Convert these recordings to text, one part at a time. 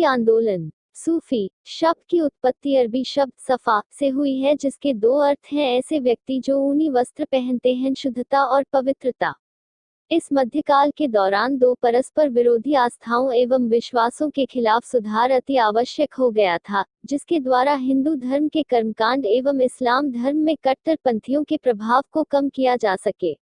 आंदोलन। सूफी शब्द की उत्पत्ति अरबी शब्द सफा से हुई है, जिसके दो अर्थ हैं: ऐसे व्यक्ति जो ऊनी वस्त्र पहनते हैं, शुद्धता और पवित्रता। इस मध्यकाल के दौरान दो परस्पर विरोधी आस्थाओं एवं विश्वासों के खिलाफ सुधार अति आवश्यक हो गया था, जिसके द्वारा हिंदू धर्म के कर्मकांड एवं इस्लाम धर्म में कट्टरपंथियों के प्रभाव को कम किया जा सके।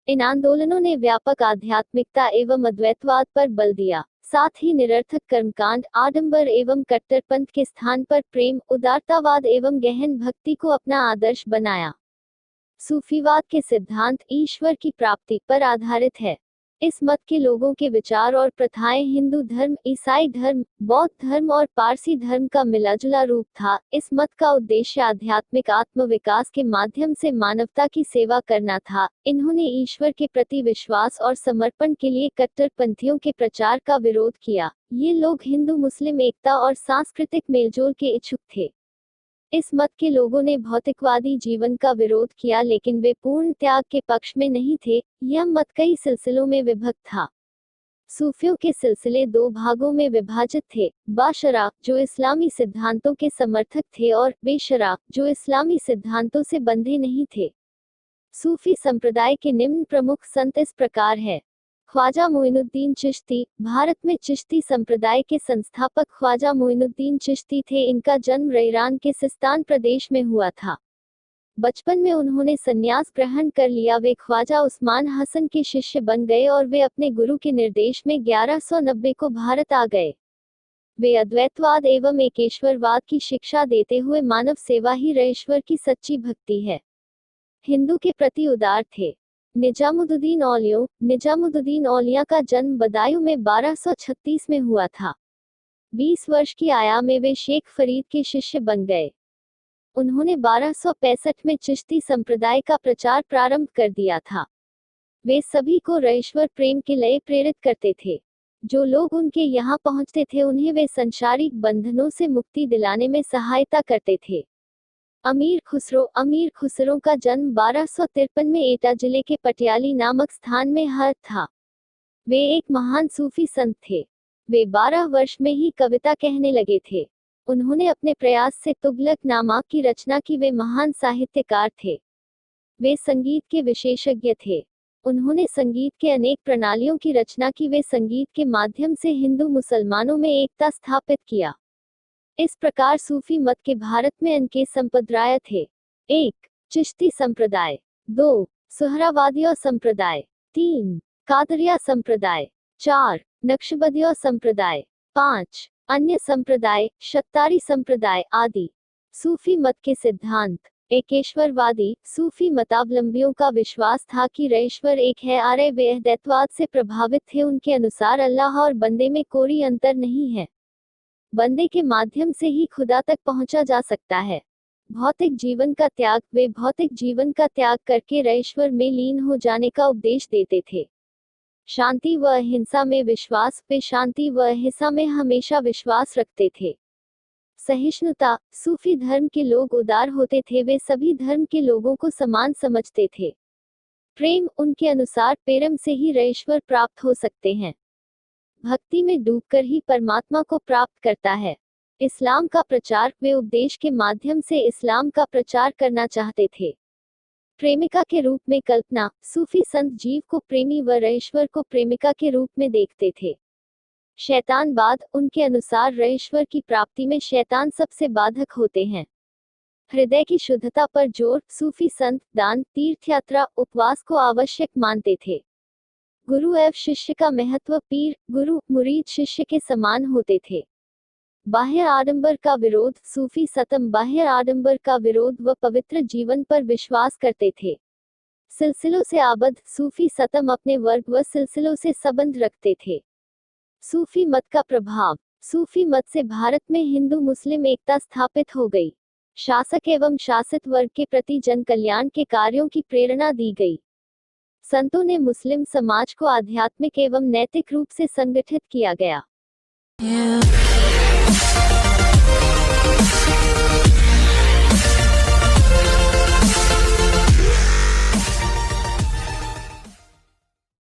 इन आंदोलनों ने व्यापक आध्यात्मिकता एवं अद्वैतवाद पर बल दिया, साथ ही निरर्थक कर्मकांड, आडंबर एवं कट्टरपंथ के स्थान पर प्रेम, उदारतावाद एवं गहन भक्ति को अपना आदर्श बनाया। सूफीवाद के सिद्धांत ईश्वर की प्राप्ति पर आधारित है। इस मत के लोगों के विचार और प्रथाएं हिंदू धर्म, ईसाई धर्म, बौद्ध धर्म और पारसी धर्म का मिलाजुला रूप था। इस मत का उद्देश्य आध्यात्मिक आत्मविकास के माध्यम से मानवता की सेवा करना था। इन्होंने ईश्वर के प्रति विश्वास और समर्पण के लिए कट्टरपंथियों के प्रचार का विरोध किया। ये लोग हिंदू मुस्लिम एकता और सांस्कृतिक मेलजोल के इच्छुक थे। इस मत के लोगों ने भौतिकवादी जीवन का विरोध किया, लेकिन वे पूर्ण त्याग के पक्ष में नहीं थे। यह मत कई सिलसिलों में विभक्त था। सूफियों के सिलसिले दो भागों में विभाजित थे: बाशरा, जो इस्लामी सिद्धांतों के समर्थक थे, और बेशरा, जो इस्लामी सिद्धांतों से बंधे नहीं थे। सूफी संप्रदाय के निम्न प्रमुख संत इस प्रकार है: ख्वाजा मोइनुद्दीन चिश्ती। भारत में चिश्ती संप्रदाय के संस्थापक ख्वाजा मोइनुद्दीन चिश्ती थे। इनका जन्म ईरान के सिस्तान प्रदेश में हुआ था। बचपन में उन्होंने संन्यास ग्रहण कर लिया। वे ख्वाजा उस्मान हसन के शिष्य बन गए और वे अपने गुरु के निर्देश में 1190 को भारत आ गए। वे अद्वैतवाद एवं एकेश्वरवाद की शिक्षा देते हुए मानव सेवा ही ईश्वर की सच्ची भक्ति है, हिंदू के प्रति उदार थे। निजामुद्दीन औलिया का जन्म बदायूं में 1236 में हुआ था। 20 वर्ष की आयु में वे शेख फरीद के शिष्य बन गए। उन्होंने 1265 में चिश्ती संप्रदाय का प्रचार प्रारंभ कर दिया था। वे सभी को ईश्वर प्रेम के लिए प्रेरित करते थे। जो लोग उनके यहाँ पहुँचते थे, उन्हें वे संसारिक बंधनों से मुक्ति दिलाने में सहायता करते थे। अमीर खुसरो का जन्म 1253 में एटा जिले के पटियाली नामक स्थान में हुआ था। वे एक महान सूफी संत थे। वे 12 वर्ष में ही कविता कहने लगे थे। उन्होंने अपने प्रयास से तुगलकनामा की रचना की। वे महान साहित्यकार थे। वे संगीत के विशेषज्ञ थे। उन्होंने संगीत के अनेक प्रणालियों की रचना की। वे संगीत के माध्यम से हिंदू मुसलमानों में एकता स्थापित किया। इस प्रकार सूफी मत के भारत में अनेक संप्रदाय थे: 1. चिश्ती संप्रदाय, 2. सुहरावादिया संप्रदाय, 3. कादरिया संप्रदाय, 4. नक्शबंदिया संप्रदाय, 5. अन्य संप्रदाय, शत्तारी संप्रदाय आदि। सूफी मत के सिद्धांत: एकेश्वरवादी। सूफी मतावलंबियों का विश्वास था कि ईश्वर एक है। आर्य वे अद्वैतवाद से प्रभावित थे। उनके अनुसार अल्लाह और बंदे में कोई अंतर नहीं है। बंदे के माध्यम से ही खुदा तक पहुंचा जा सकता है। भौतिक जीवन का त्याग। वे भौतिक जीवन का त्याग करके ईश्वर में लीन हो जाने का उपदेश देते थे। शांति व अहिंसा में विश्वास। वे शांति व अहिंसा में हमेशा विश्वास रखते थे। सहिष्णुता। सूफी धर्म के लोग उदार होते थे। वे सभी धर्म के लोगों को समान समझते थे। प्रेम। उनके अनुसार प्रेम से ही ईश्वर प्राप्त हो सकते हैं। भक्ति में डूबकर ही परमात्मा को प्राप्त करता है। इस्लाम का प्रचार। वे उपदेश के माध्यम से इस्लाम का प्रचार करना चाहते थे। प्रेमिका के रूप में कल्पना। सूफी संत जीव को प्रेमी व ईश्वर को प्रेमिका के रूप में देखते थे। शैतानवाद। उनके अनुसार ईश्वर की प्राप्ति में शैतान सबसे बाधक होते हैं। हृदय की शुद्धता पर जोर। सूफी संत दान, तीर्थयात्रा, उपवास को आवश्यक मानते थे। गुरु एवं शिष्य का महत्व। पीर, गुरु, मुरीद शिष्य के समान होते थे। बाह्य आडंबर का विरोध। सूफी सतम बाह्य आडंबर का विरोध व पवित्र जीवन पर विश्वास करते थे। सिलसिलों से आबद्ध। सूफी सतम अपने वर्ग व सिलसिलों से संबंध रखते थे। सूफी मत का प्रभाव। सूफी मत से भारत में हिंदू मुस्लिम एकता स्थापित हो गई। शासक एवं शासित वर्ग के प्रति जन कल्याण के कार्यों की प्रेरणा दी गई। संतों ने मुस्लिम समाज को आध्यात्मिक एवं नैतिक रूप से संगठित किया गया।